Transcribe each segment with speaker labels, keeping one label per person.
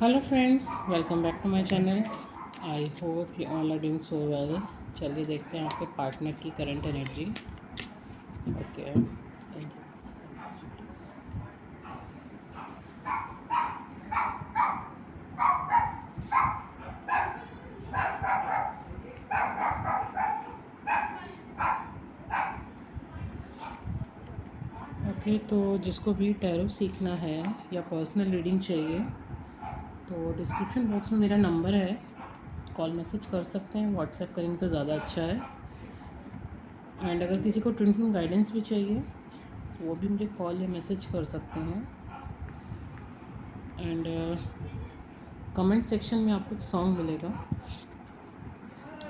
Speaker 1: Hello friends, welcome back to my channel. I hope you all are doing so well. चलिए देखते हैं आपके partner की current energy. Okay, okay. तो जिसको भी टैरो सीखना है या पर्सनल रीडिंग चाहिए तो डिस्क्रिप्शन बॉक्स में मेरा नंबर है, कॉल मैसेज कर सकते हैं। व्हाट्सएप करेंगे तो ज़्यादा अच्छा है। एंड अगर किसी को ट्विन गाइडेंस भी चाहिए वो भी मुझे कॉल या मैसेज कर सकते हैं। एंड कमेंट सेक्शन में आपको सॉन्ग मिलेगा,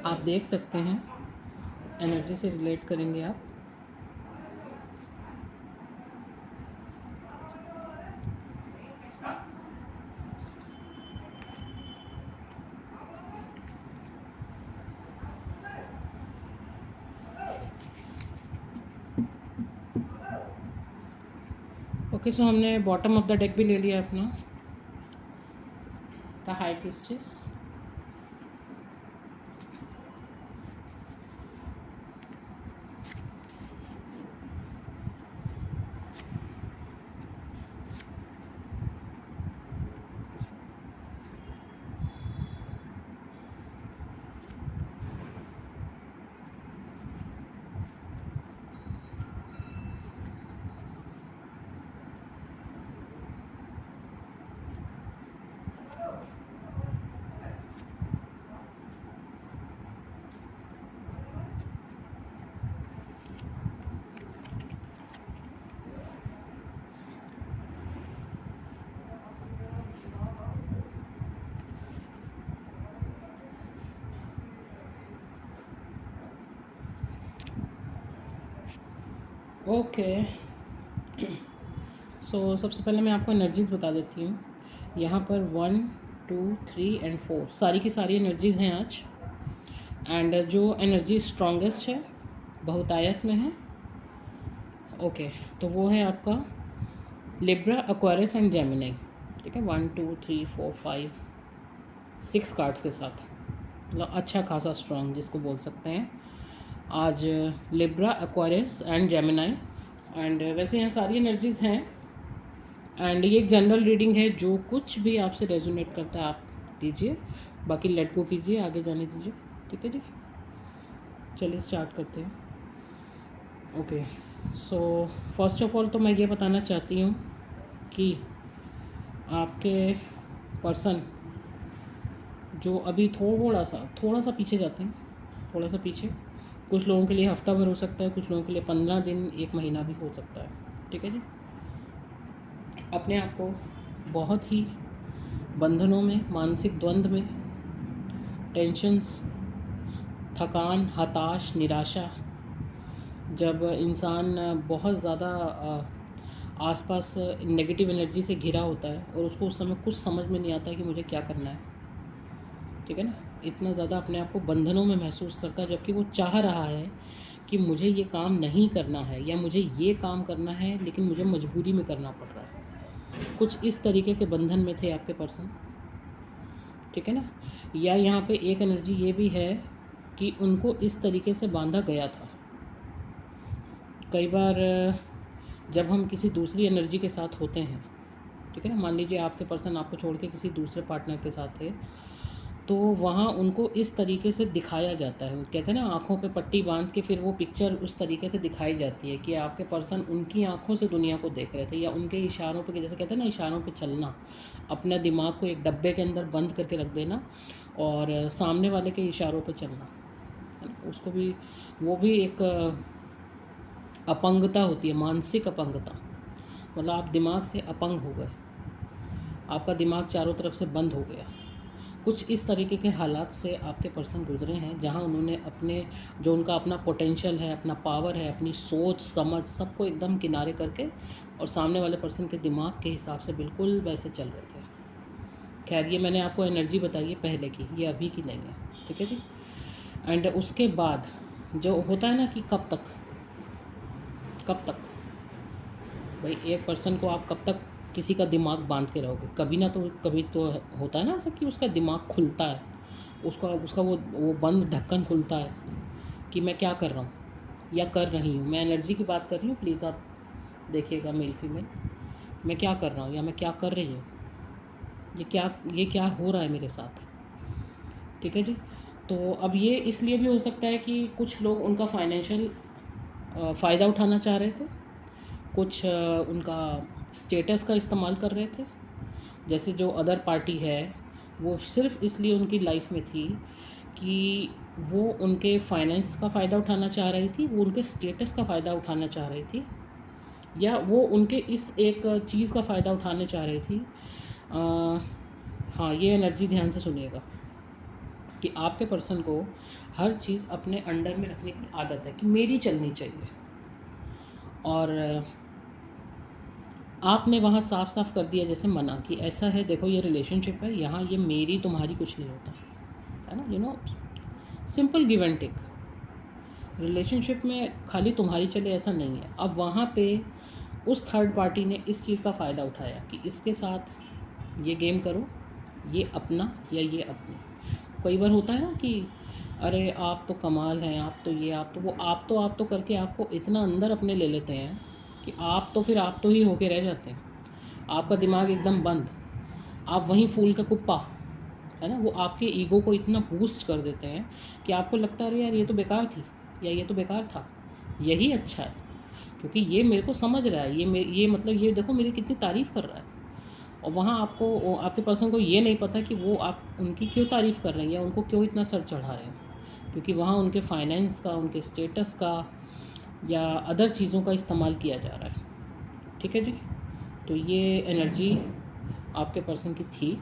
Speaker 1: आप देख सकते हैं। एनर्जी से रिलेट करेंगे आप। ओके, सो हमने बॉटम ऑफ द डेक भी ले लिया अपना, द हाई प्रीस्टेस। ओके, सो सबसे पहले मैं आपको एनर्जीज़ बता देती हूँ। यहाँ पर 1 2 3 एंड 4 सारी की सारी एनर्जीज़ हैं आज। एंड जो एनर्जी स्ट्रॉन्गेस्ट है बहुतायत में है, ओके, तो वो है आपका लिब्रा, एक्वेरियस एंड जेमिनी। ठीक है, 1 2 3 4 5 6 कार्ड्स के साथ, मतलब अच्छा खासा स्ट्रॉन्ग जिसको बोल सकते हैं आज। Libra, Aquarius and Gemini. And वैसे यहाँ सारी एनर्जीज़ हैं। एंड ये एक जनरल रीडिंग है, जो कुछ भी आपसे रेजोनेट करता है आप लीजिए, बाकी लेट गो कीजिए, आगे जाने दीजिए। ठीक है जी, चलिए स्टार्ट करते हैं। Okay, so first of all तो मैं ये बताना चाहती हूँ कि आपके पर्सन जो अभी थोड़ा सा पीछे जाते हैं, थोड़ा सा पीछे, कुछ लोगों के लिए हफ्ता भर हो सकता है, कुछ लोगों के लिए 15 दिन, 1 महीना भी हो सकता है। ठीक है जी, अपने आप को बहुत ही बंधनों में, मानसिक द्वंद्व में, टेंशन्स, थकान, हताश, निराशा, जब इंसान बहुत ज़्यादा आसपास नेगेटिव एनर्जी से घिरा होता है और उसको उस समय कुछ समझ में नहीं आता है कि मुझे क्या करना है। ठीक है ना, इतना ज़्यादा अपने आप को बंधनों में महसूस करता है, जबकि वो चाह रहा है कि मुझे ये काम नहीं करना है या मुझे ये काम करना है, लेकिन मुझे मजबूरी में करना पड़ रहा है। कुछ इस तरीके के बंधन में थे आपके पर्सन। ठीक है ना, या यहाँ पे एक एनर्जी ये भी है कि उनको इस तरीके से बांधा गया था। कई बार जब हम किसी दूसरी एनर्जी के साथ होते हैं, ठीक है ना, मान लीजिए आपके पर्सन आपको छोड़ के किसी दूसरे पार्टनर के साथ थे, तो वहाँ उनको इस तरीके से दिखाया जाता है। वो कहते हैं ना, आँखों पे पट्टी बांध के फिर वो पिक्चर उस तरीके से दिखाई जाती है कि आपके पर्सन उनकी आँखों से दुनिया को देख रहे थे, या उनके इशारों पे, जैसे कहते हैं ना, इशारों पे चलना, अपने दिमाग को एक डब्बे के अंदर बंद करके रख देना और सामने वाले के इशारों पे चलना, है ना। उसको भी, वो भी एक अपंगता होती है, मानसिक अपंगता। मतलब आप दिमाग से अपंग हो गए, आपका दिमाग चारों तरफ से बंद हो गया। कुछ इस तरीके के हालात से आपके पर्सन गुजरे हैं, जहां उन्होंने अपने, जो उनका अपना पोटेंशियल है, अपना पावर है, अपनी सोच समझ सबको एकदम किनारे करके और सामने वाले पर्सन के दिमाग के हिसाब से बिल्कुल वैसे चल रहे थे। खैर, ये मैंने आपको एनर्जी बताई है पहले की, ये अभी की नहीं है। ठीक है जी। एंड उसके बाद जो होता है ना कि कब तक भाई एक पर्सन को आप कब तक किसी का दिमाग बांध के रहोगे, कभी तो होता है ना ऐसा कि उसका दिमाग खुलता है, उसका उसका वो बंद ढक्कन खुलता है कि मैं क्या कर रहा हूँ या कर रही हूँ। मैं एनर्जी की बात कर रही हूँ, प्लीज़ आप देखिएगा मेल फीमेल, मैं क्या कर रहा हूँ या मैं क्या कर रही हूँ, ये क्या हो रहा है मेरे साथ। ठीक है जी। तो अब ये इसलिए भी हो सकता है कि कुछ लोग उनका फाइनेंशियल फ़ायदा उठाना चाह रहे थे, कुछ उनका स्टेटस का इस्तेमाल कर रहे थे। जैसे जो अदर पार्टी है वो सिर्फ़ इसलिए उनकी लाइफ में थी कि वो उनके फाइनेंस का फ़ायदा उठाना चाह रही थी, वो उनके स्टेटस का फ़ायदा उठाना चाह रही थी, या वो उनके इस एक चीज़ का फ़ायदा उठाने चाह रही थी। हाँ, ये एनर्जी ध्यान से सुनिएगा कि आपके पर्सन को हर चीज़ अपने अंडर में रखने की आदत है कि मेरी चलनी चाहिए, और आपने वहाँ साफ साफ कर दिया जैसे मना कि ऐसा है, देखो ये रिलेशनशिप है, यहाँ ये मेरी तुम्हारी कुछ नहीं होता है ना, you know, simple give and take. Relationship में खाली तुम्हारी चले ऐसा नहीं है। अब वहाँ पे उस थर्ड पार्टी ने इस चीज़ का फ़ायदा उठाया कि इसके साथ ये गेम करो, ये अपना या ये अपनी। कई बार होता है ना कि अरे आप तो कमाल हैं, आप तो ये, आप तो करके आपको इतना अंदर अपने ले लेते हैं कि फिर आप तो ही होके रह जाते हैं। आपका दिमाग एकदम बंद, आप वहीं फूल का कुप्पा, है ना, वो आपके ईगो को इतना बूस्ट कर देते हैं कि आपको लगता है अरे यार ये तो बेकार थी या ये तो बेकार था, यही अच्छा है क्योंकि ये मेरे को समझ रहा है, ये मतलब ये देखो मेरी कितनी तारीफ़ कर रहा है। और वहाँ आपको आपके पर्सन को ये नहीं पता कि वो आप उनकी क्यों तारीफ़ कर रहे हैं या उनको क्यों इतना सर चढ़ा रहे हैं, क्योंकि वहाँ उनके फाइनेंस का, उनके स्टेटस का या अदर चीज़ों का इस्तेमाल किया जा रहा है। ठीक है जी। तो ये एनर्जी आपके पर्सन की थी,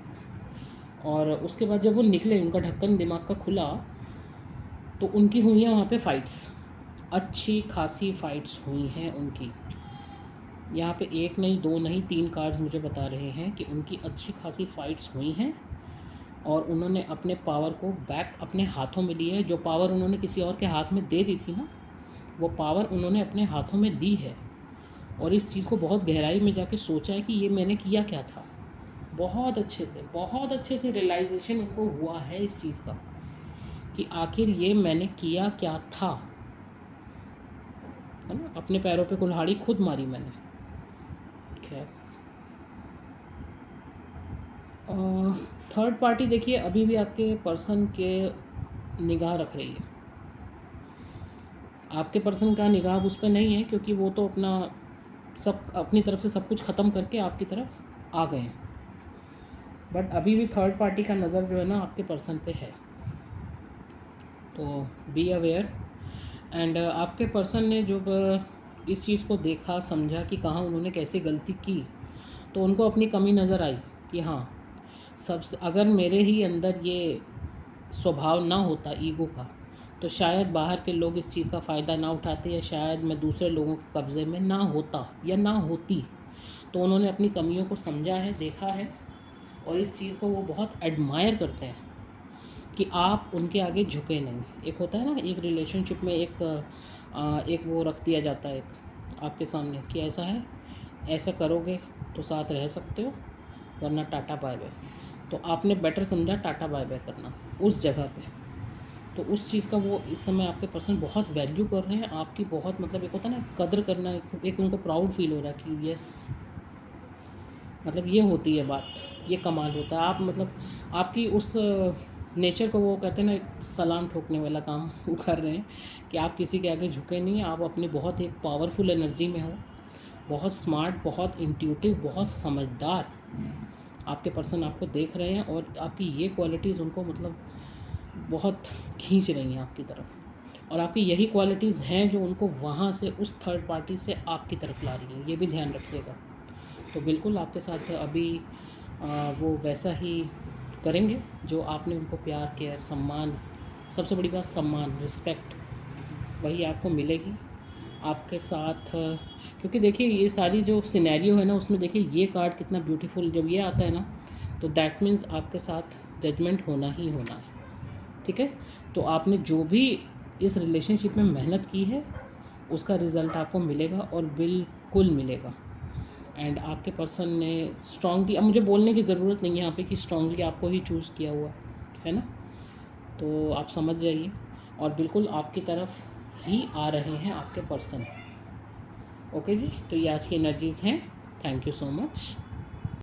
Speaker 1: और उसके बाद जब वो निकले, उनका ढक्कन दिमाग का खुला, तो उनकी हुई हैं वहाँ पे फ़ाइट्स, अच्छी खासी फ़ाइट्स हुई हैं उनकी। यहाँ पे एक नहीं, दो नहीं, 3 कार्ड्स मुझे बता रहे हैं कि उनकी अच्छी खासी फ़ाइट्स हुई हैं, और उन्होंने अपने पावर को बैक अपने हाथों में लिया है। जो पावर उन्होंने किसी और के हाथ में दे दी थी ना, वो पावर उन्होंने अपने हाथों में दी है, और इस चीज़ को बहुत गहराई में जाके सोचा है कि ये मैंने किया क्या था। बहुत अच्छे से रियलाइजेशन उनको हुआ है इस चीज़ का कि आखिर ये मैंने किया क्या था, है ना। अपने पैरों पे कुल्हाड़ी खुद मारी मैंने। खैर, थर्ड पार्टी देखिए अभी भी आपके पर्सन के निगाह रख रही है। आपके पर्सन का निगाह उस पर नहीं है क्योंकि वो तो अपनी तरफ से सब कुछ ख़त्म करके आपकी तरफ आ गए हैं, बट अभी भी थर्ड पार्टी का नज़र जो है ना आपके पर्सन पे है। तो बी अवेयर। एंड आपके पर्सन ने जब इस चीज़ को देखा, समझा कि कहाँ उन्होंने कैसे गलती की, तो उनको अपनी कमी नज़र आई कि हाँ, सबसे अगर मेरे ही अंदर ये स्वभाव ना होता ईगो का, तो शायद बाहर के लोग इस चीज़ का फ़ायदा ना उठाते, या शायद मैं दूसरे लोगों के कब्ज़े में ना होता या ना होती। तो उन्होंने अपनी कमियों को समझा है, देखा है, और इस चीज़ को वो बहुत एडमायर करते हैं कि आप उनके आगे झुके नहीं। एक होता है ना, एक रिलेशनशिप में एक वो रख दिया जाता है एक आपके सामने कि ऐसा है, ऐसा करोगे तो साथ रह सकते हो, वरना टाटा बाय बाय। तो आपने बेटर समझा टाटा बाय बाय करना उस जगह पे। तो उस चीज़ का वो इस समय आपके पर्सन बहुत वैल्यू कर रहे हैं आपकी, बहुत मतलब एक होता है ना कदर करना, एक उनको प्राउड फील हो रहा है कि यस, मतलब ये होती है बात, ये कमाल होता है। आप मतलब आपकी उस नेचर को वो कहते हैं ना सलाम ठोकने वाला काम वो कर रहे हैं कि आप किसी के आगे झुके नहीं, आप अपनी बहुत एक पावरफुल एनर्जी में हो, बहुत स्मार्ट, बहुत इंट्यूटिव, बहुत समझदार आपके पर्सन आपको देख रहे हैं, और आपकी ये क्वालिटीज़ उनको मतलब बहुत खींच रही हैं आपकी तरफ, और आपकी यही क्वालिटीज़ हैं जो उनको वहाँ से उस थर्ड पार्टी से आपकी तरफ ला रही हैं, ये भी ध्यान रखिएगा। तो बिल्कुल आपके साथ अभी वो वैसा ही करेंगे जो आपने उनको प्यार, केयर, सम्मान, सबसे बड़ी बात सम्मान, रिस्पेक्ट, वही आपको मिलेगी आपके साथ। क्योंकि देखिए ये सारी जो सिनेरियो है ना, उसमें देखिए ये कार्ड कितना ब्यूटीफुल जब ये आता है ना, तो दैट मीन्स आपके साथ जजमेंट होना ही होना है। ठीक है, तो आपने जो भी इस रिलेशनशिप में मेहनत की है उसका रिज़ल्ट आपको मिलेगा, और बिल्कुल मिलेगा। एंड आपके पर्सन ने स्ट्रांगली, अब मुझे बोलने की ज़रूरत नहीं है यहाँ पे कि स्ट्रांगली आपको ही चूज़ किया हुआ है ना, तो आप समझ जाइए और बिल्कुल आपकी तरफ ही आ रहे हैं आपके पर्सन। ओके जी, तो ये आज की एनर्जीज़ हैं। Thank you so much.